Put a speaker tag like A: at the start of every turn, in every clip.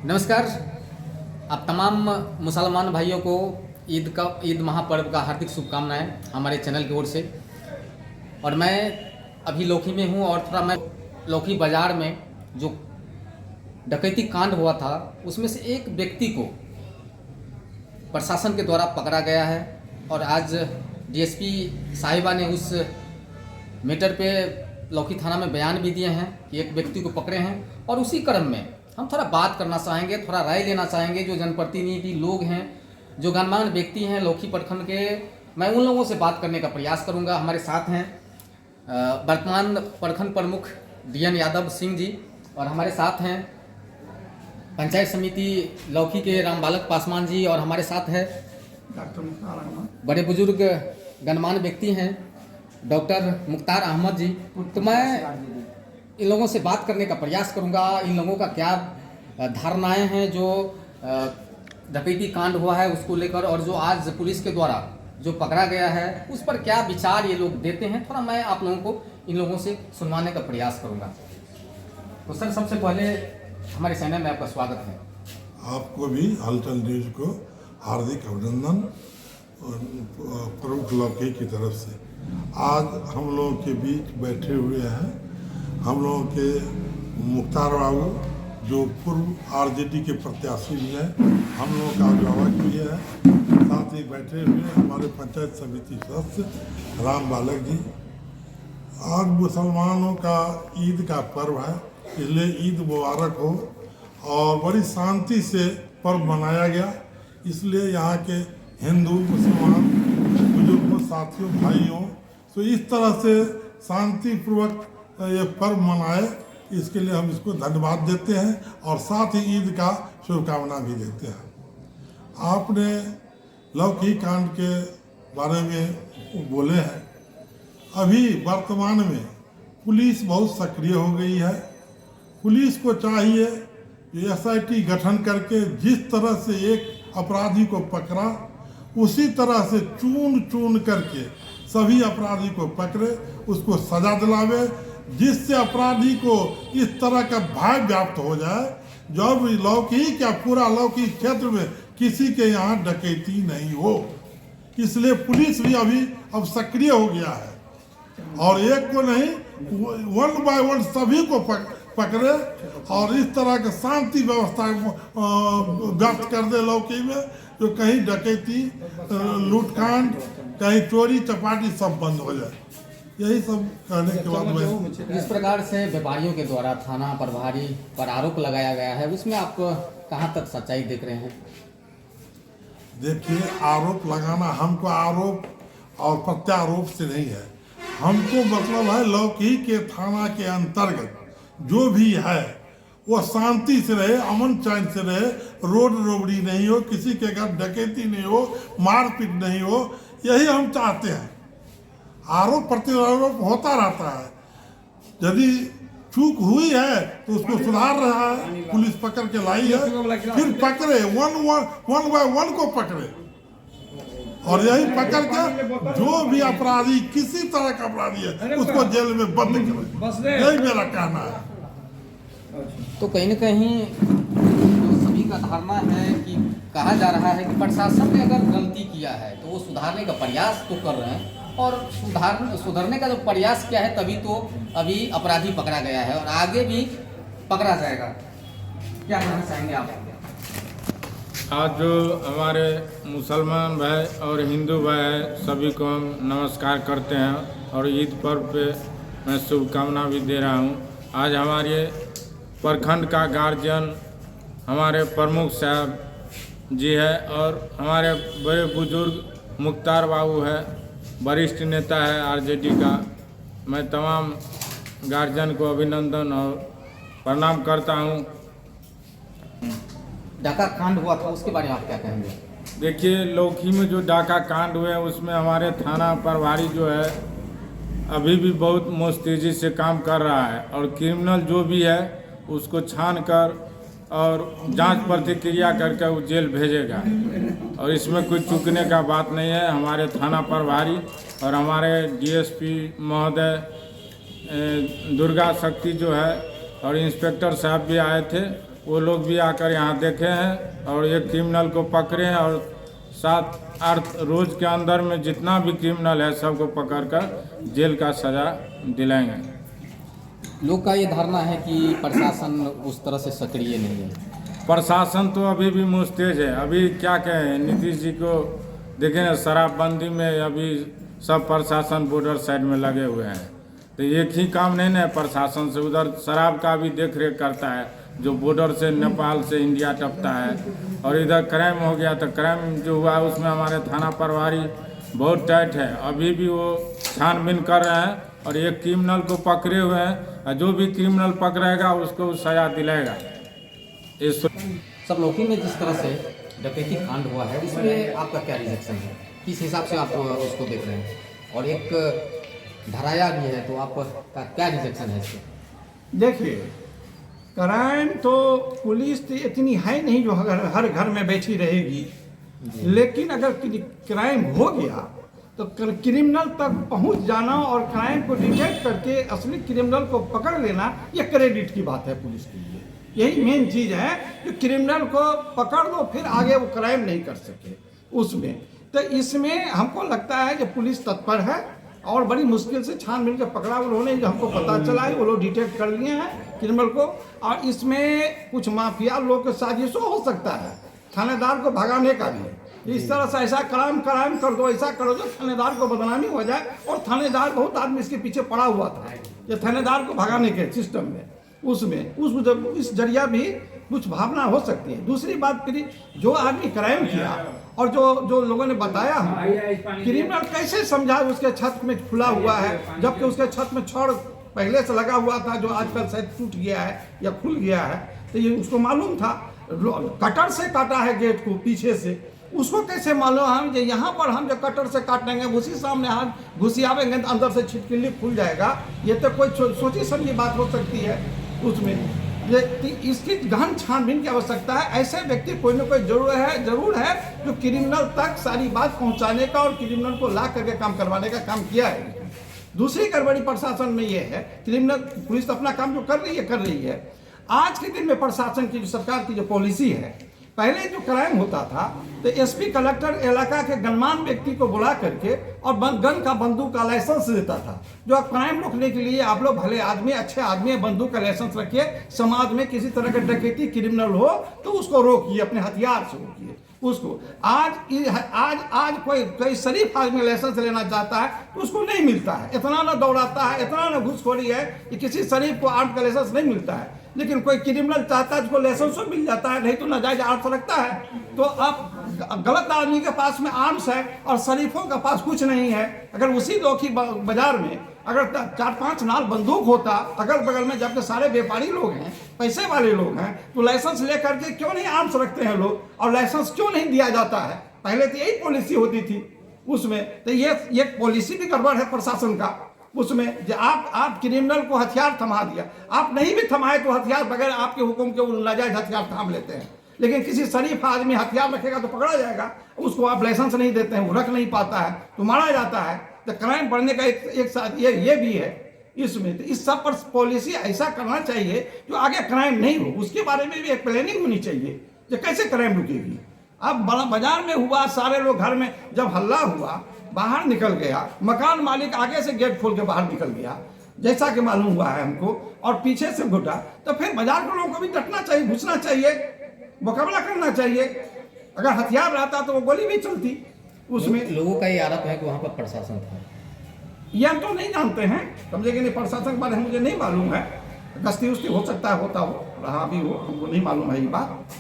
A: नमस्कार। आप तमाम मुसलमान भाइयों को ईद महापर्व का हार्दिक शुभकामनाएं हमारे चैनल की ओर से। और मैं अभी लौकी में हूं और थोड़ा मैं लौकी बाज़ार में जो डकैती कांड हुआ था उसमें से एक व्यक्ति को प्रशासन के द्वारा पकड़ा गया है और आज डीएसपी साहिबा ने उस मैटर पे लौकी थाना में बयान भी दिए हैं कि एक व्यक्ति को पकड़े हैं। और उसी क्रम में हम थोड़ा बात करना चाहेंगे, थोड़ा राय लेना चाहेंगे जो जनप्रतिनिधि लोग हैं, जो गणमान्य व्यक्ति हैं लौकी प्रखंड के। मैं उन लोगों से बात करने का प्रयास करूंगा। हमारे साथ हैं वर्तमान प्रखंड प्रमुख डीएन यादव सिंह जी और हमारे साथ हैं पंचायत समिति लौकी के राम बालक पासवान जी और हमारे साथ है
B: डॉक्टर मुख्तार अहमद,
A: बड़े बुजुर्ग गणमान्य व्यक्ति हैं डॉक्टर मुख्तार अहमद जी। तो मैं इन लोगों से बात करने का प्रयास करूंगा, इन लोगों का क्या धारणाएं हैं जो डकैती कांड हुआ है उसको लेकर, और जो आज पुलिस के द्वारा जो पकड़ा गया है उस पर क्या विचार ये लोग देते हैं। थोड़ा मैं आप लोगों को इन लोगों से सुनवाने का प्रयास करूंगा। तो सर, सबसे पहले हमारे चैनल में आपका स्वागत है।
B: आपको भी हलचल न्यूज को हार्दिक अभिनंदन प्रमुख लौकी की तरफ से। आज हम लोगों के बीच बैठे हुए हैं हम लोगों के मुख्तार बाबू जो पूर्व आरजेडी के प्रत्याशी भी हैं, हम लोगों का अभिभावक भी है। साथ ही बैठे हुए हमारे पंचायत समिति सदस्य राम बालक जी। आज मुसलमानों का ईद का पर्व है, इसलिए ईद मुबारक हो और बड़ी शांति से पर्व मनाया गया। इसलिए यहाँ के हिंदू मुसलमान बुजुर्गों साथियों भाइयों तो इस तरह से शांतिपूर्वक ये पर्व मनाए, इसके लिए हम इसको धन्यवाद देते हैं और साथ ही ईद का शुभकामना भी देते हैं। आपने लौकी कांड के बारे में बोले हैं। अभी वर्तमान में पुलिस बहुत सक्रिय हो गई है। पुलिस को चाहिए कि एसआईटी गठन करके जिस तरह से एक अपराधी को पकड़ा उसी तरह से चुन चुन करके सभी अपराधी को पकड़े, उसको सजा दिलावे, जिससे अपराधी को इस तरह का भय व्याप्त हो जाए जब लौकी क्या पूरा लौकी क्षेत्र में किसी के यहाँ डकैती नहीं हो। इसलिए पुलिस भी अभी अब सक्रिय हो गया है और एक को नहीं वन बाय वन सभी को पकड़े और इस तरह का शांति व्यवस्था व्यक्त कर दे लौकी में, जो कहीं डकैती लूटकांड कहीं चोरी चपाटी सब बंद हो जाए। यही सब करने के बाद में
A: जिस प्रकार से व्यापारियों के द्वारा थाना प्रभारी पर आरोप लगाया गया है उसमें आप कहां तक सच्चाई देख रहे हैं?
B: देखिए, आरोप लगाना हमको आरोप और प्रत्यारोप से नहीं है। हमको मतलब है लौकी के थाना के अंतर्गत जो भी है वो शांति से रहे, अमन चैन से रहे, रोड रोबड़ी नहीं हो, किसी के घर डकैती नहीं हो, मारपीट नहीं हो, यही हम चाहते हैं। आरोप प्रत्यारोप होता रहता है। यदि चूक हुई है तो उसको सुधार रहा है, पुलिस पकड़ के लाई है, फिर पकड़े वन बाय वन को पकड़े और यही पकड़ के जो भी अपराधी किसी तरह का अपराधी है उसको जेल में बंद करे, यही मेरा कहना है।
A: तो कहीं न कहीं जो सभी का धारणा है कि कहा जा रहा है कि प्रशासन ने अगर गलती किया है तो वो सुधारने का प्रयास तो कर रहे हैं, और सुधरने का जो प्रयास किया है तभी तो अभी अपराधी पकड़ा गया है और आगे भी पकड़ा जाएगा। क्या कहना चाहेंगे आप?
C: आज जो हमारे मुसलमान भाई और हिंदू भाई हैं सभी को हम नमस्कार करते हैं और ईद पर्व पे मैं शुभकामना भी दे रहा हूँ। आज हमारे प्रखंड का गार्जियन हमारे प्रमुख साहब जी है और हमारे बड़े बुजुर्ग मुख्तार बाबू है, वरिष्ठ नेता है आरजेडी का। मैं तमाम गार्जियन को अभिनंदन और प्रणाम करता हूँ।
A: डाका कांड हुआ था उसके बारे में आप क्या कहेंगे?
C: देखिए, लौकी में जो डाका कांड हुए उसमें हमारे थाना प्रभारी जो है अभी भी बहुत मुस्तैदी से काम कर रहा है और क्रिमिनल जो भी है उसको छान कर और जांच प्रतिक्रिया करके वो जेल भेजेगा और इसमें कोई चूकने का बात नहीं है। हमारे थाना प्रभारी और हमारे डीएसपी महोदय दुर्गा शक्ति जो है और इंस्पेक्टर साहब भी आए थे वो लोग भी आकर यहाँ देखे हैं और एक क्रिमिनल को पकड़े हैं और 7-8 रोज के अंदर में जितना भी क्रिमिनल है सबको पकड़कर जेल का सज़ा दिलाएंगे।
A: लोग का ये धारणा है कि प्रशासन उस तरह से सक्रिय नहीं है।
C: प्रशासन तो अभी भी मुस्तैद है। अभी क्या कहें, नीतीश जी को देखें ना, शराबबंदी में अभी सब प्रशासन बॉर्डर साइड में लगे हुए हैं। तो एक ही काम नहीं ना प्रशासन से, उधर शराब का भी देख रेख करता है जो बॉर्डर से नेपाल से इंडिया टपता है। और इधर क्राइम हो गया तो क्राइम जो हुआ उसमें हमारे थाना प्रभारी बहुत टाइट है, अभी भी वो छानबीन कर रहे हैं और एक क्रिमिनल को पकड़े हुए हैं और जो भी क्रिमिनल पकड़ेगा उसको सजा दिलाएगा। इस
A: सब लौकी में जिस तरह से डकैती कांड हुआ है इसमें आपका क्या रिएक्शन है, किस हिसाब से आप उसको देख रहे हैं? और एक धराया भी है तो आपका क्या रिएक्शन है इससे?
D: देखिए, क्राइम तो पुलिस तो इतनी है नहीं जो हर घर में बैठी रहेगी, लेकिन अगर क्राइम हो गया तो क्रिमिनल तक पहुंच जाना और क्राइम को डिटेक्ट करके असली क्रिमिनल को पकड़ लेना, ये क्रेडिट की बात है पुलिस के लिए। यही मेन चीज़ है कि क्रिमिनल को पकड़ लो फिर आगे वो क्राइम नहीं कर सके उसमें। तो इसमें हमको लगता है कि पुलिस तत्पर है और बड़ी मुश्किल से छानबीन के पकड़ा उन्होंने, जो हमको पता चला है वो लोग डिटेक्ट कर लिए हैं क्रिमिनल को। और इसमें कुछ माफिया लोग के साजिशों हो सकता है, थानेदार को भगाने का भी। इस तरह से ऐसा क्राइम कर दो, ऐसा करो जो थानेदार को बदनामी हो जाए। और थानेदार बहुत आदमी इसके पीछे पड़ा हुआ था ये थानेदार को भगाने के सिस्टम में, उसमें इस जरिया भी कुछ भावना हो सकती है। दूसरी बात फिर जो आदमी क्राइम किया और जो लोगों ने बताया क्रिमिनल कैसे समझा उसके छत में खुला हुआ है, जबकि उसके छत में छड़ पहले से लगा हुआ था जो आजकल शायद टूट गया है या खुल गया है। तो ये उसको मालूम था, कटर से काटा है गेट को पीछे से, उसको कैसे मालूम हम जो यहाँ पर हम जो कटर से काटेंगे उसी सामने हाथ घुसियावेंगे तो अंदर से छिटकिली खुल जाएगा। ये तो कोई सोची समझी बात हो सकती है उसमें। इसकी गहन छानबीन की आवश्यकता है। ऐसे व्यक्ति कोई ना कोई जरूर है जो क्रिमिनल तक सारी बात पहुंचाने का और क्रिमिनल को ला करके काम करवाने का काम किया है। दूसरी गड़बड़ी प्रशासन में ये है, क्रिमिनल पुलिस अपना काम जो कर रही है। आज के दिन में प्रशासन की जो सरकार की जो पॉलिसी है, पहले जो क्राइम होता था तो एसपी कलेक्टर इलाका के गणमान्य व्यक्ति को बुला करके और गन का बंदूक का लाइसेंस देता था। जो क्राइम रोकने के लिए आप लोग भले आदमी, अच्छे आदमी, बंदूक का लाइसेंस रखिए, समाज में किसी तरह का डकैती क्रिमिनल हो तो उसको रोकिए, अपने हथियार से रोकिए उसको। आज कोई शरीफ आदमी लाइसेंस लेना चाहता है तो उसको नहीं मिलता है, इतना ना दौड़ाता है, इतना ना घूसखोरी है कि किसी शरीफ को आर्म का लाइसेंस नहीं मिलता है। लेकिन कोई क्रिमिनल चाहता है उसको लाइसेंस तो मिल जाता है, नहीं तो नाजायज आर्म्स रखता है। तो अब गलत आदमी के पास में आर्म्स है और शरीफों के पास कुछ नहीं है। अगर उसी लौकी बाजार में अगर 4-5 नाल बंदूक होता अगल बगल में, जबकि सारे व्यापारी लोग हैं, पैसे वाले लोग हैं, तो लाइसेंस लेकर के क्यों नहीं आर्म्स रखते हैं लोग और लाइसेंस क्यों नहीं दिया जाता है? पहले तो यही पॉलिसी होती थी उसमें। तो ये पॉलिसी भी गड़बड़ है प्रशासन का उसमें। जो आप क्रिमिनल को हथियार थमा दिया, आप नहीं भी थमाए तो हथियार बगैर आपके हुक्म के नाजायज हथियार थाम लेते हैं। लेकिन किसी शरीफ आदमी हथियार रखेगा तो पकड़ा जाएगा, उसको आप लाइसेंस नहीं देते हैं, वो रख नहीं पाता है तो मारा जाता है। तो क्राइम बढ़ने का एक साथ ये भी है इसमें। तो इस सब पर पॉलिसी ऐसा करना चाहिए जो आगे क्राइम नहीं हो, उसके बारे में भी एक प्लानिंग होनी चाहिए जो कैसे क्राइम रुकेगी। अब बड़ा बाजार में हुआ, सारे लोग घर में जब हल्ला हुआ बाहर निकल गया, मकान मालिक आगे से गेट खोल के बाहर निकल गया जैसा कि मालूम हुआ है हमको, और पीछे से घुटा, तो फिर बाजार के लोगों को भी डटना चाहिए, घुसना चाहिए, मुकाबला करना चाहिए। अगर हथियार रहता तो वो गोली भी चलती उसमें।
A: लोगों का ये आरोप है कि वहाँ पर प्रशासन था।
D: ये हम तो नहीं जानते हैं, समझे कि नहीं, प्रशासन के बारे में मुझे नहीं मालूम है। गश्ती उश्ती हो सकता है, होता हो, रहा भी हो, हमको नहीं मालूम है ये बात।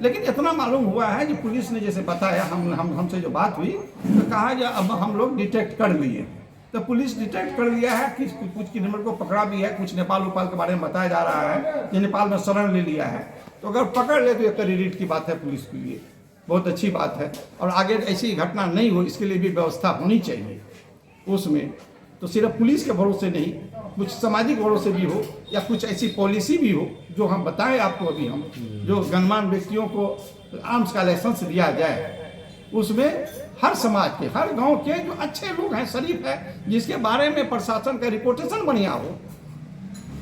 D: लेकिन इतना मालूम हुआ है कि पुलिस ने जैसे बताया, हमसे जो बात हुई तो कहा कि अब हम लोग डिटेक्ट कर लिए। तो पुलिस डिटेक्ट कर लिया है कि कुछ क्रिमिनल को पकड़ा भी है, कुछ नेपाल के बारे में बताया जा रहा है कि नेपाल में शरण ले लिया है। तो अगर पकड़ ले तो ये क्रेडिट की बात है पुलिस के लिए, बहुत अच्छी बात है। और आगे ऐसी घटना नहीं हो इसके लिए भी व्यवस्था होनी चाहिए उसमें। तो सिर्फ पुलिस के भरोसे नहीं, कुछ सामाजिक भरोसे भी हो या कुछ ऐसी पॉलिसी भी हो जो हम बताएं आपको अभी, हम जो गणमान्य व्यक्तियों को आर्म्स का लाइसेंस दिया जाए। उसमें हर समाज के, हर गांव के जो अच्छे लोग हैं, शरीफ है, जिसके बारे में प्रशासन का रिपोर्टेशन बढ़िया हो,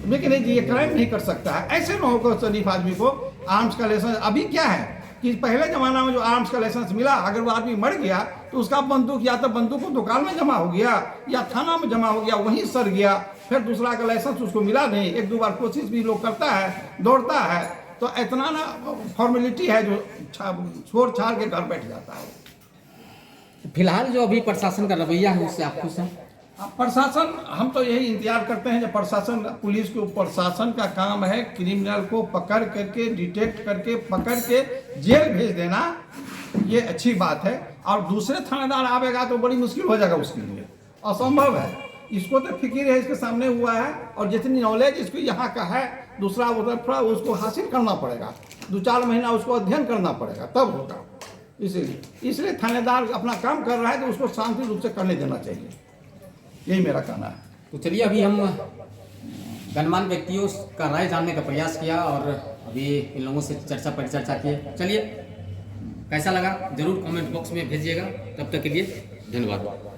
D: लेकिन ये क्राइम नहीं कर सकता है, ऐसे लोगों को, शरीफ आदमी को आर्म्स का लाइसेंस। अभी क्या है कि पहले ज़माना में जो आर्म्स का लाइसेंस मिला, अगर वो आदमी मर गया तो उसका बंदूक या तो बंदूक को दुकान में जमा हो गया या थाना में जमा हो गया, वहीं सड़ गया, फिर दूसरा का लाइसेंस उसको मिला नहीं। एक दो बार कोशिश भी लोग करता है, दौड़ता है, तो इतना ना फॉर्मेलिटी है जो छोड़ छाड़ के घर बैठ जाता है।
A: फिलहाल जो अभी प्रशासन का रवैया है उससे आप खुश हैं?
D: प्रशासन, हम तो यही इंतजार करते हैं जब प्रशासन, पुलिस को, प्रशासन का काम है क्रिमिनल को पकड़ करके, डिटेक्ट करके, पकड़ के जेल भेज देना, ये अच्छी बात है। और दूसरे थानेदार आवेगा तो बड़ी मुश्किल हो जाएगा उसके लिए, असंभव है। इसको तो फिक्र है, इसके सामने हुआ है, और जितनी नॉलेज इसको यहाँ का है, दूसरा उधर थोड़ा उसको हासिल करना पड़ेगा, 2-4 महीना उसको अध्ययन करना पड़ेगा, तब होगा। इसलिए थानेदार अपना काम कर रहा है तो उसको शांति रूप से करने देना चाहिए, यही मेरा कहना है।
A: तो चलिए, अभी हम गणमान्य व्यक्तियों का राय जानने का प्रयास किया और अभी इन लोगों से चर्चा परिचर्चा किए। चलिए, कैसा लगा जरूर कमेंट बॉक्स में भेजिएगा। तब तक के लिए धन्यवाद।